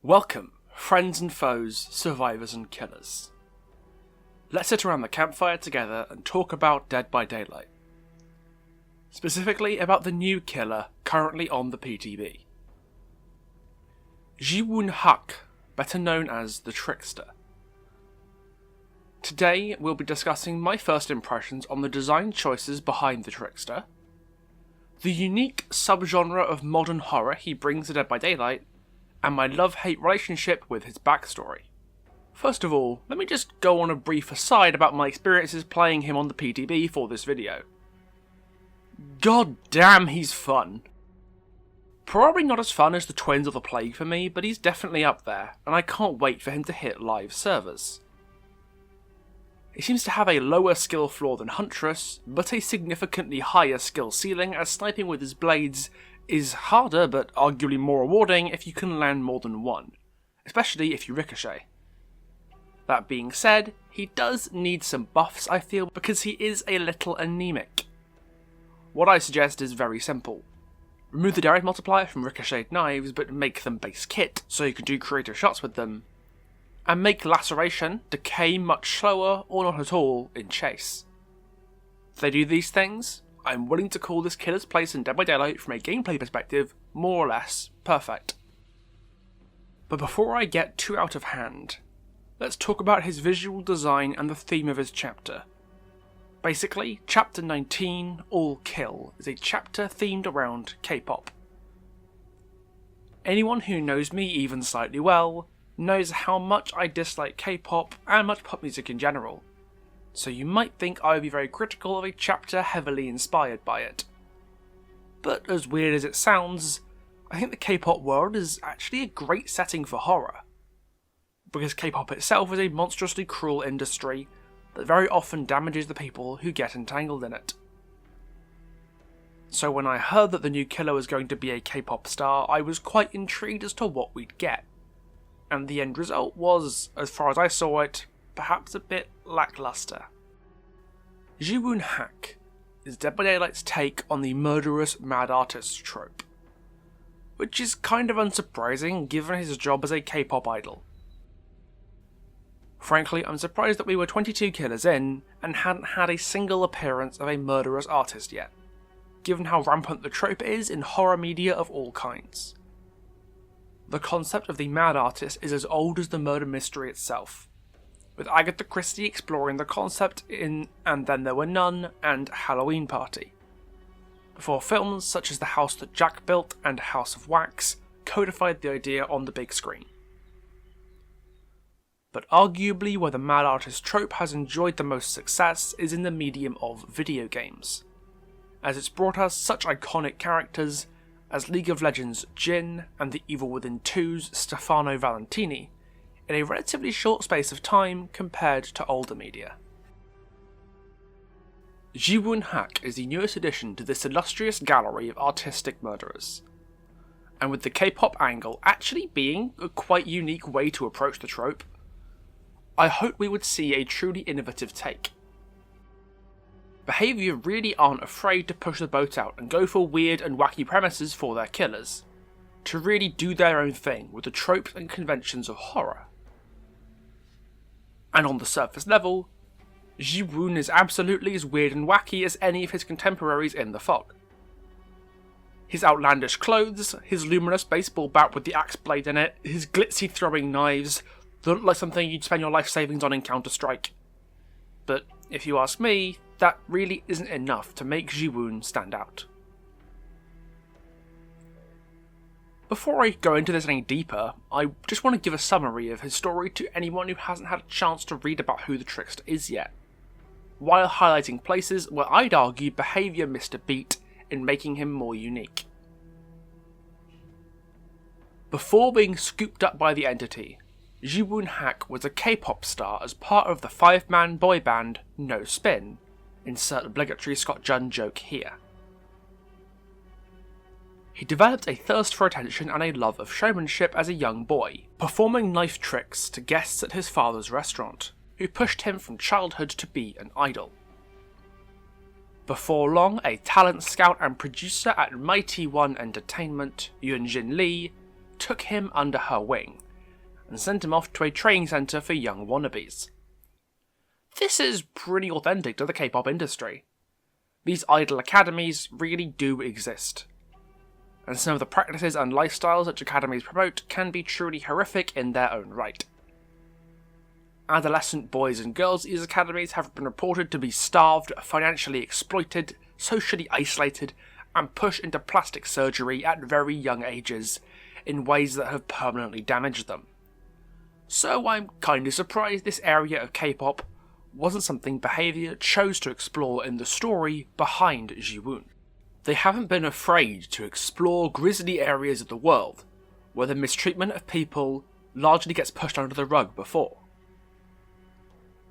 Welcome, friends and foes, survivors and killers. Let's sit around the campfire together and talk about Dead by Daylight. Specifically about the new killer currently on the PTB. Ji-Woon Hak, better known as the Trickster. Today we'll be discussing my first impressions on the design choices behind the Trickster, the unique subgenre of modern horror he brings to Dead by Daylight, and my love-hate relationship with his backstory. First of all, let me just go on a brief aside about my experiences playing him on the PTB for this video. God damn, he's fun. Probably not as fun as the Twins or the Plague for me, but he's definitely up there, and I can't wait for him to hit live servers. He seems to have a lower skill floor than Huntress, but a significantly higher skill ceiling, as sniping with his blades is harder but arguably more rewarding if you can land more than one, especially if you ricochet. That being said, he does need some buffs, I feel, because he is a little anemic. What I suggest is very simple. Remove the damage multiplier from ricocheted knives, but make them base kit, so you can do creative shots with them. And make laceration decay much slower, or not at all, in chase. If they do these things, I'm willing to call this killer's place in Dead by Daylight from a gameplay perspective more or less perfect. But before I get too out of hand, let's talk about his visual design and the theme of his chapter. Basically, Chapter 19, All Kill, is a chapter themed around K-pop. Anyone who knows me even slightly well knows how much I dislike K-pop and much pop music in general, so you might think I would be very critical of a chapter heavily inspired by it. But as weird as it sounds, I think the K-pop world is actually a great setting for horror, because K-pop itself is a monstrously cruel industry that very often damages the people who get entangled in it. So when I heard that the new killer was going to be a K-pop star, I was quite intrigued as to what we'd get. And the end result was, as far as I saw it, perhaps a bit lackluster. Ji-Woon Hak is Dead by Daylight's take on the murderous mad artist trope, which is kind of unsurprising given his job as a K-pop idol. Frankly, I'm surprised that we were 22 killers in and hadn't had a single appearance of a murderous artist yet, given how rampant the trope is in horror media of all kinds. The concept of the mad artist is as old as the murder mystery itself, with Agatha Christie exploring the concept in And Then There Were None and Halloween Party, before films such as The House That Jack Built and House of Wax codified the idea on the big screen. But arguably where the mad artist trope has enjoyed the most success is in the medium of video games, as it's brought us such iconic characters as League of Legends' Jin and the Evil Within 2's Stefano Valentini in a relatively short space of time compared to older media. Ji-Woon Hak is the newest addition to this illustrious gallery of artistic murderers, and with the K-pop angle actually being a quite unique way to approach the trope, I hope we would see a truly innovative take. Behaviour really aren't afraid to push the boat out and go for weird and wacky premises for their killers, to really do their own thing with the tropes and conventions of horror. And on the surface level, Ji-Woon is absolutely as weird and wacky as any of his contemporaries in the fog. His outlandish clothes, his luminous baseball bat with the axe blade in it, his glitzy throwing knives, that look like something you'd spend your life savings on in Counter-Strike. But if you ask me, that really isn't enough to make Ji-Woon stand out. Before I go into this any deeper, I just want to give a summary of his story to anyone who hasn't had a chance to read about who the Trickster is yet, while highlighting places where I'd argue Behaviour missed a beat in making him more unique. Before being scooped up by the entity, Ji-Woon Hak was a K-pop star as part of the 5-man boy band No Spin. Insert obligatory Scott Jun joke here. He developed a thirst for attention and a love of showmanship as a young boy, performing knife tricks to guests at his father's restaurant, who pushed him from childhood to be an idol. Before long, a talent scout and producer at Mighty One Entertainment, Yoonjin Lee, took him under her wing and sent him off to a training centre for young wannabes. This is pretty authentic to the K-pop industry. These idol academies really do exist, and some of the practices and lifestyles that academies promote can be truly horrific in their own right. Adolescent boys and girls at these academies have been reported to be starved, financially exploited, socially isolated, and pushed into plastic surgery at very young ages in ways that have permanently damaged them. So I'm kinda surprised this area of K-pop wasn't something Behaviour chose to explore in the story behind Ji-Woon. They haven't been afraid to explore grisly areas of the world where the mistreatment of people largely gets pushed under the rug before.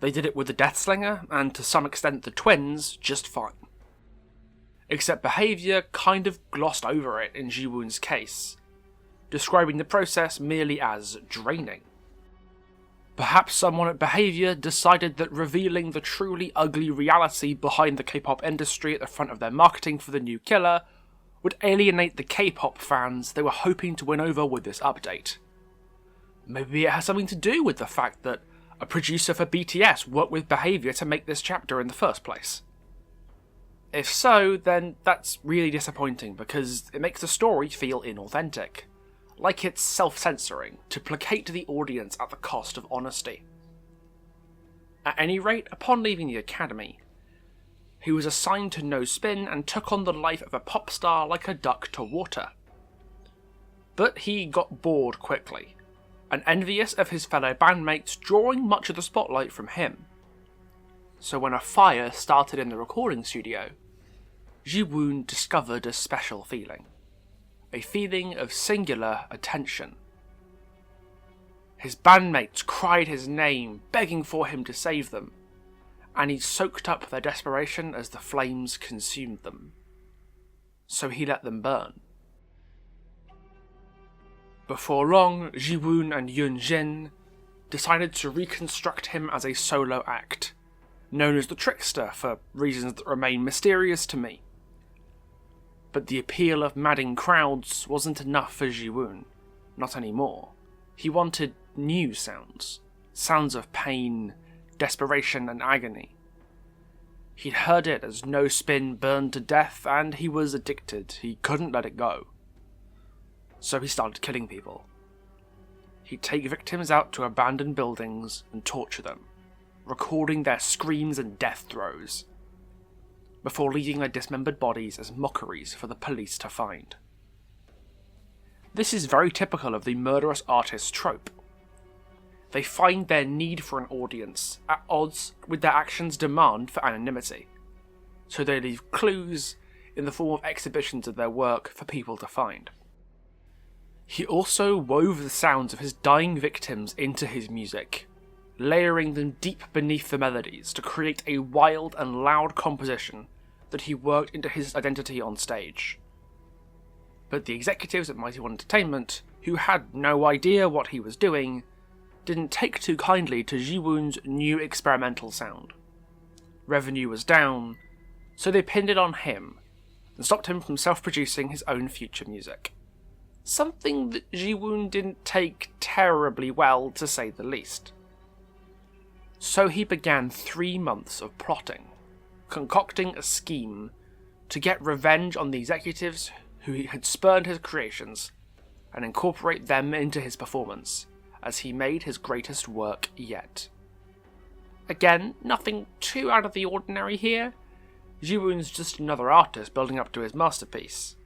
They did it with the Deathslinger, and to some extent the twins, just fine. Except Behaviour kind of glossed over it in Ji-Woon's case, describing the process merely as draining. Perhaps someone at Behaviour decided that revealing the truly ugly reality behind the K-pop industry at the front of their marketing for the new killer would alienate the K-pop fans they were hoping to win over with this update. Maybe it has something to do with the fact that a producer for BTS worked with Behaviour to make this chapter in the first place. If so, then that's really disappointing because it makes the story feel inauthentic, like it's self-censoring to placate the audience at the cost of honesty. At any rate, upon leaving the academy, he was assigned to No Spin and took on the life of a pop star like a duck to water. But he got bored quickly, and envious of his fellow bandmates drawing much of the spotlight from him. So when a fire started in the recording studio, Ji-Woon discovered a special feeling. A feeling of singular attention. His bandmates cried his name, begging for him to save them, and he soaked up their desperation as the flames consumed them. So he let them burn. Before long, Ji-Woon and Yoon-jin decided to reconstruct him as a solo act, known as the Trickster for reasons that remain mysterious to me. But the appeal of madding crowds wasn't enough for Ji-Woon, not anymore. He wanted new sounds, sounds of pain, desperation and agony. He'd heard it as No Spin burned to death and he was addicted, he couldn't let it go. So he started killing people. He'd take victims out to abandoned buildings and torture them, recording their screams and death throes, before leaving their dismembered bodies as mockeries for the police to find. This is very typical of the murderous artist trope. They find their need for an audience at odds with their actions' demand for anonymity, so they leave clues in the form of exhibitions of their work for people to find. He also wove the sounds of his dying victims into his music, layering them deep beneath the melodies to create a wild and loud composition that he worked into his identity on stage. But the executives at Mighty One Entertainment, who had no idea what he was doing, didn't take too kindly to Ji-Woon's new experimental sound. Revenue was down, so they pinned it on him and stopped him from self-producing his own future music. Something that Ji-Woon didn't take terribly well, to say the least. So he began 3 months of plotting, concocting a scheme to get revenge on the executives who had spurned his creations and incorporate them into his performance as he made his greatest work yet. Again, nothing too out of the ordinary here. Ji-Woon's just another artist building up to his masterpiece.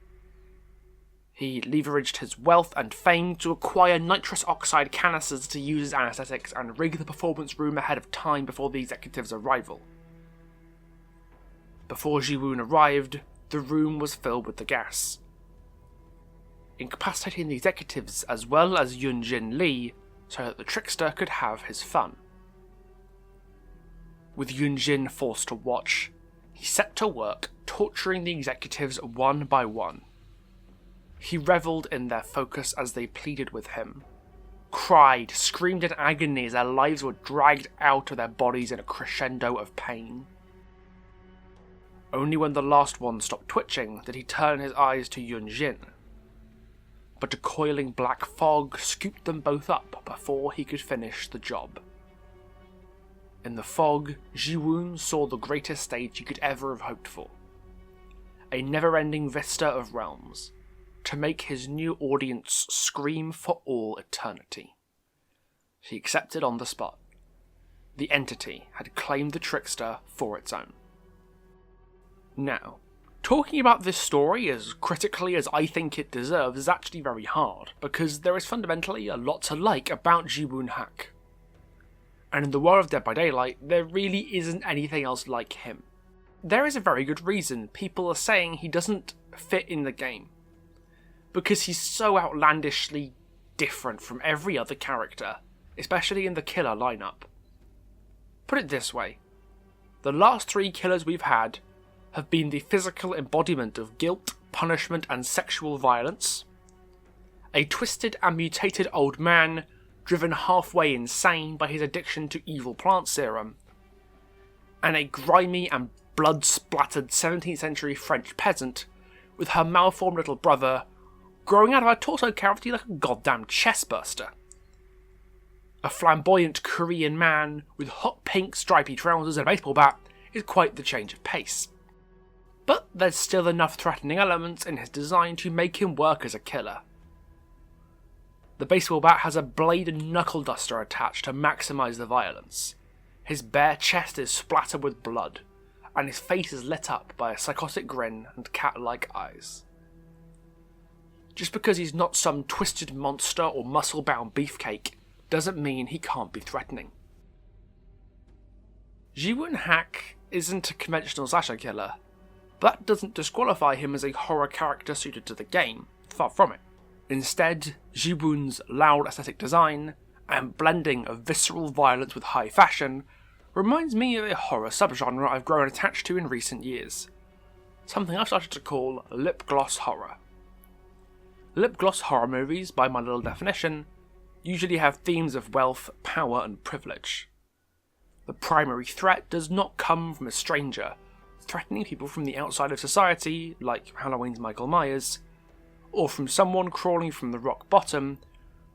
He leveraged his wealth and fame to acquire nitrous oxide canisters to use as anesthetics and rig the performance room ahead of time before the executives' arrival. Before Ji-Woon arrived, the room was filled with the gas, incapacitating the executives as well as Yoon-jin Lee so that the Trickster could have his fun. With Yoon-jin forced to watch, he set to work torturing the executives one by one. He revelled in their focus as they pleaded with him, cried, screamed in agony as their lives were dragged out of their bodies in a crescendo of pain. Only when the last one stopped twitching did he turn his eyes to Yoon-jin. but a coiling black fog scooped them both up before he could finish the job. In the fog, Ji-Woon saw the greatest stage he could ever have hoped for. A never-ending vista of realms, to make his new audience scream for all eternity. He accepted on the spot. The entity had claimed the Trickster for its own. Now, talking about this story as critically as I think it deserves is actually very hard, because there is fundamentally a lot to like about Ji-Woon Hak. And in the world of Dead by Daylight, there really isn't anything else like him. There is a very good reason people are saying he doesn't fit in the game, because he's so outlandishly different from every other character, especially in the killer lineup. Put it this way, the last 3 killers we've had have been the physical embodiment of guilt, punishment and sexual violence, a twisted and mutated old man driven halfway insane by his addiction to evil plant serum, and a grimy and blood-splattered 17th century French peasant with her malformed little brother growing out of her torso cavity like a goddamn chestburster. A flamboyant Korean man with hot pink stripy trousers and a baseball bat is quite the change of pace. But there's still enough threatening elements in his design to make him work as a killer. The baseball bat has a blade and knuckle duster attached to maximise the violence. His bare chest is splattered with blood, and his face is lit up by a psychotic grin and cat-like eyes. Just because he's not some twisted monster or muscle-bound beefcake doesn't mean he can't be threatening. Ji-Woon Hak isn't a conventional slasher killer, but that doesn't disqualify him as a horror character suited to the game, far from it. Instead, Ji-Woon's loud aesthetic design and blending of visceral violence with high fashion reminds me of a horror subgenre I've grown attached to in recent years, something I've started to call lip gloss horror. Lip gloss horror movies, by my little definition, usually have themes of wealth, power and privilege. The primary threat does not come from a stranger, threatening people from the outside of society, like Halloween's Michael Myers, or from someone crawling from the rock bottom,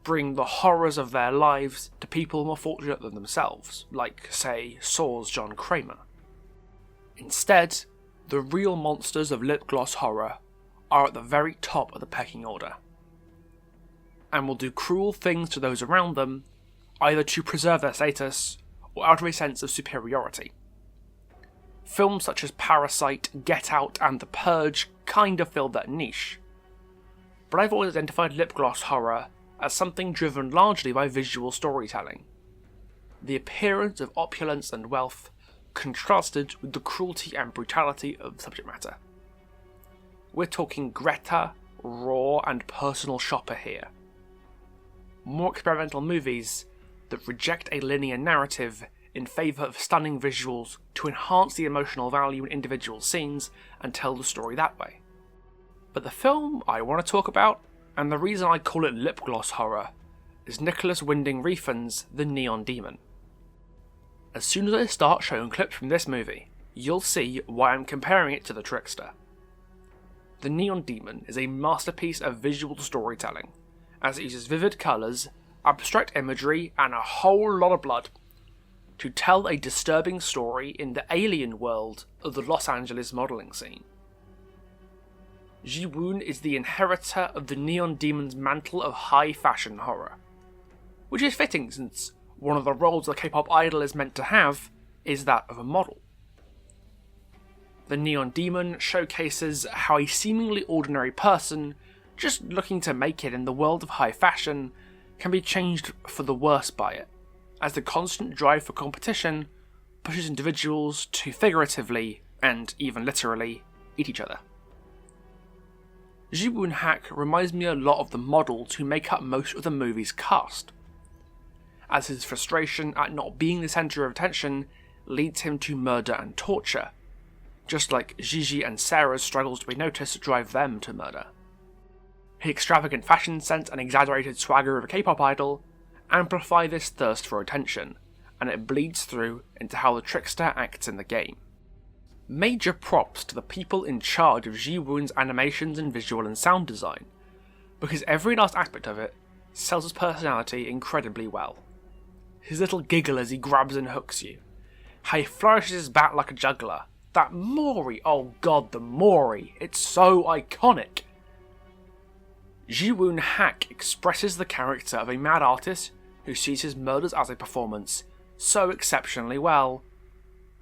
bringing the horrors of their lives to people more fortunate than themselves, like, say, Saw's John Kramer. Instead, the real monsters of lip gloss horror are at the very top of the pecking order, and will do cruel things to those around them, either to preserve their status or out of a sense of superiority. Films such as Parasite, Get Out and The Purge kind of filled that niche, but I've always identified lip gloss horror as something driven largely by visual storytelling. The appearance of opulence and wealth contrasted with the cruelty and brutality of the subject matter. We're talking Greta, raw and personal shopper here. More experimental movies that reject a linear narrative in favour of stunning visuals to enhance the emotional value in individual scenes and tell the story that way. But the film I want to talk about, and the reason I call it lip gloss horror, is Nicholas Winding Refn's The Neon Demon. As soon as I start showing clips from this movie, you'll see why I'm comparing it to The Trickster. The Neon Demon is a masterpiece of visual storytelling, as it uses vivid colours, abstract imagery, and a whole lot of blood to tell a disturbing story in the alien world of the Los Angeles modelling scene. Ji-Woon is the inheritor of the Neon Demon's mantle of high fashion horror, which is fitting since one of the roles a K-pop idol is meant to have is that of a model. The Neon Demon showcases how a seemingly ordinary person, just looking to make it in the world of high fashion, can be changed for the worse by it, as the constant drive for competition pushes individuals to figuratively, and even literally, eat each other. Ji-Woon Hak reminds me a lot of the models who make up most of the movie's cast, as his frustration at not being the centre of attention leads him to murder and torture, just like Gigi and Sarah's struggles to be noticed drive them to murder. His extravagant fashion sense and exaggerated swagger of a K-pop idol amplify this thirst for attention, and it bleeds through into how the Trickster acts in the game. Major props to the people in charge of Ji-Woon's animations and visual and sound design, because every last aspect of it sells his personality incredibly well. His little giggle as he grabs and hooks you, how he flourishes his bat like a juggler, that Mori, oh god, the Mori, it's so iconic. Ji-Woon Hak expresses the character of a mad artist who sees his murders as a performance so exceptionally well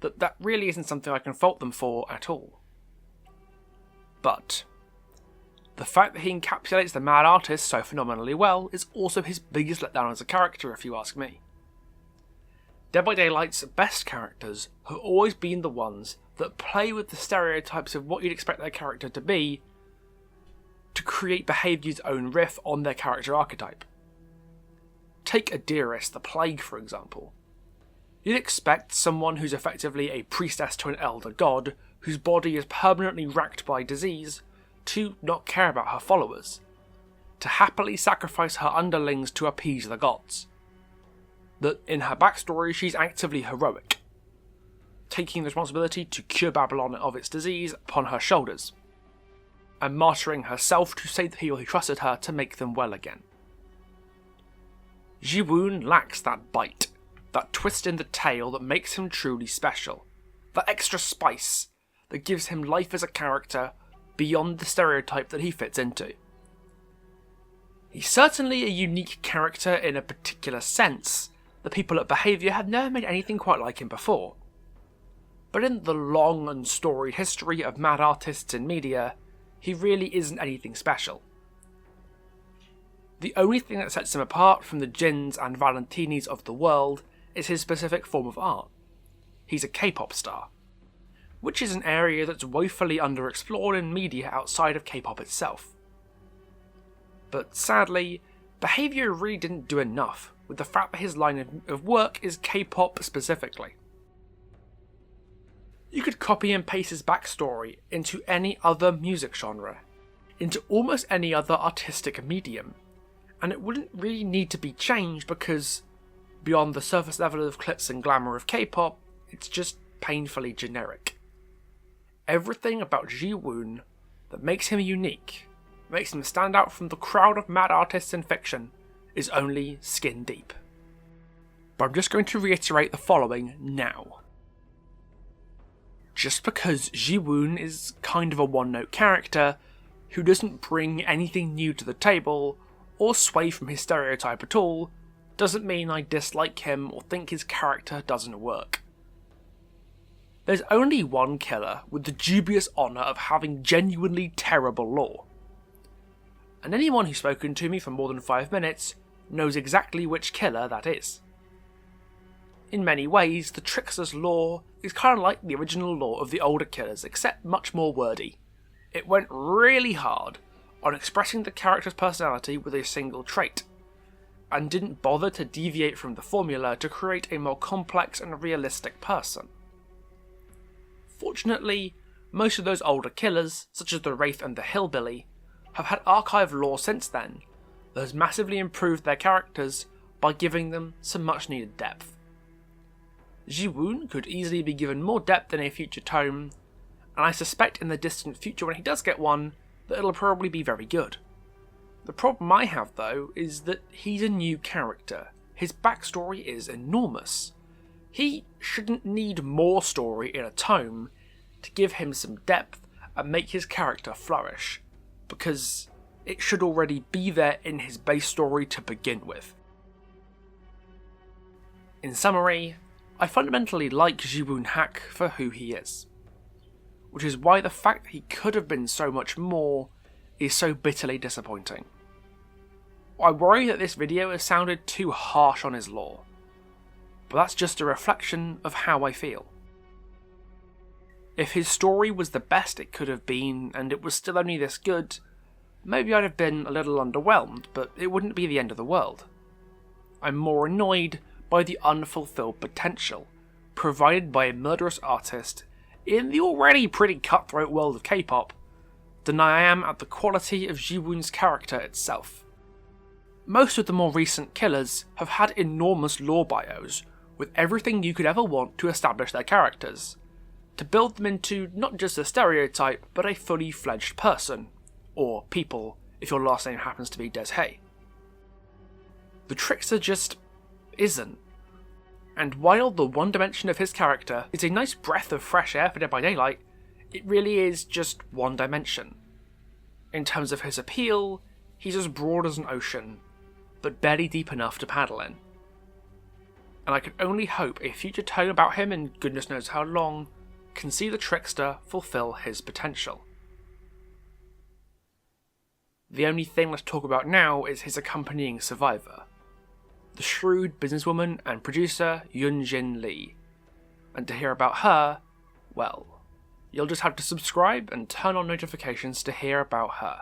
that really isn't something I can fault them for at all. But the fact that he encapsulates the mad artist so phenomenally well is also his biggest letdown as a character, if you ask me. Dead by Daylight's best characters have always been the ones that play with the stereotypes of what you'd expect their character to be to create Behaviour's own riff on their character archetype. Take Adyrus, the Plague, for example. You'd expect someone who's effectively a priestess to an elder god, whose body is permanently racked by disease, to not care about her followers, to happily sacrifice her underlings to appease the gods. That in her backstory she's actively heroic, taking the responsibility to cure Babylon of its disease upon her shoulders, and martyring herself to save the people who trusted her to make them well again. Ji-Woon lacks that bite, that twist in the tale that makes him truly special, that extra spice that gives him life as a character beyond the stereotype that he fits into. He's certainly a unique character in a particular sense. The people at Behaviour have never made anything quite like him before. But in the long and storied history of mad artists in media, he really isn't anything special. The only thing that sets him apart from the Jins and Valentinis of the world is his specific form of art. He's a K-pop star, which is an area that's woefully underexplored in media outside of K-pop itself. But sadly, Behaviour really didn't do enough with the fact that his line of work is K-pop specifically. You could copy and paste his backstory into any other music genre, into almost any other artistic medium, and it wouldn't really need to be changed because, beyond the surface level of glitz and glamour of K-pop, it's just painfully generic. Everything about Ji-Woon that makes him unique, makes him stand out from the crowd of mad artists in fiction, is only skin deep. But I'm just going to reiterate the following now. Just because Ji-Woon is kind of a one-note character who doesn't bring anything new to the table or sway from his stereotype at all, doesn't mean I dislike him or think his character doesn't work. There's only one killer with the dubious honour of having genuinely terrible lore. And anyone who's spoken to me for more than 5 minutes knows exactly which killer that is. In many ways, the Trickster's lore is kind of like the original lore of the older killers, except much more wordy. It went really hard on expressing the character's personality with a single trait, and didn't bother to deviate from the formula to create a more complex and realistic person. Fortunately, most of those older killers, such as the Wraith and the Hillbilly, have had archive lore since then that has massively improved their characters by giving them some much needed depth. Ji-Woon could easily be given more depth in a future tome, and I suspect in the distant future when he does get one, that it'll probably be very good. The problem I have though is that he's a new character. His backstory is enormous. He shouldn't need more story in a tome to give him some depth and make his character flourish, because it should already be there in his base story to begin with. In summary, I fundamentally like Ji-Woon Hak for who he is, which is why the fact that he could have been so much more is so bitterly disappointing. I worry that this video has sounded too harsh on his lore, but that's just a reflection of how I feel. If his story was the best it could have been and it was still only this good, maybe I'd have been a little underwhelmed, but it wouldn't be the end of the world. I'm more annoyed by the unfulfilled potential provided by a murderous artist in the already pretty cutthroat world of K-pop than I am at the quality of Ji-Woon's character itself. Most of the more recent killers have had enormous lore bios with everything you could ever want to establish their characters, to build them into not just a stereotype but a fully fledged person, or people if your last name happens to be Des. The Trickster just isn't. And while the one dimension of his character is a nice breath of fresh air for Dead by Daylight, it really is just one dimension. In terms of his appeal, he's as broad as an ocean, but barely deep enough to paddle in. And I can only hope a future tome about him in goodness knows how long can see the Trickster fulfill his potential. The only thing let's talk about now is his accompanying survivor, the shrewd businesswoman and producer Yoon-Jin Lee. And to hear about her, well, you'll just have to subscribe and turn on notifications to hear about her,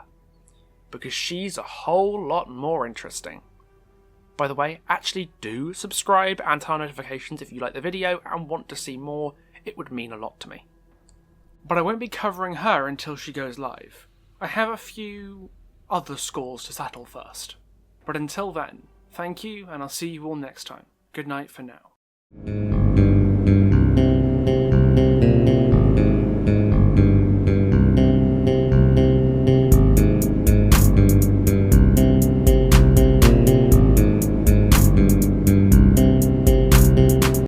because she's a whole lot more interesting. By the way, actually do subscribe and turn on notifications if you like the video and want to see more. It would mean a lot to me. But I won't be covering her until she goes live. I have a few other scores to settle first. But until then, thank you, and I'll see you all next time. Good night for now.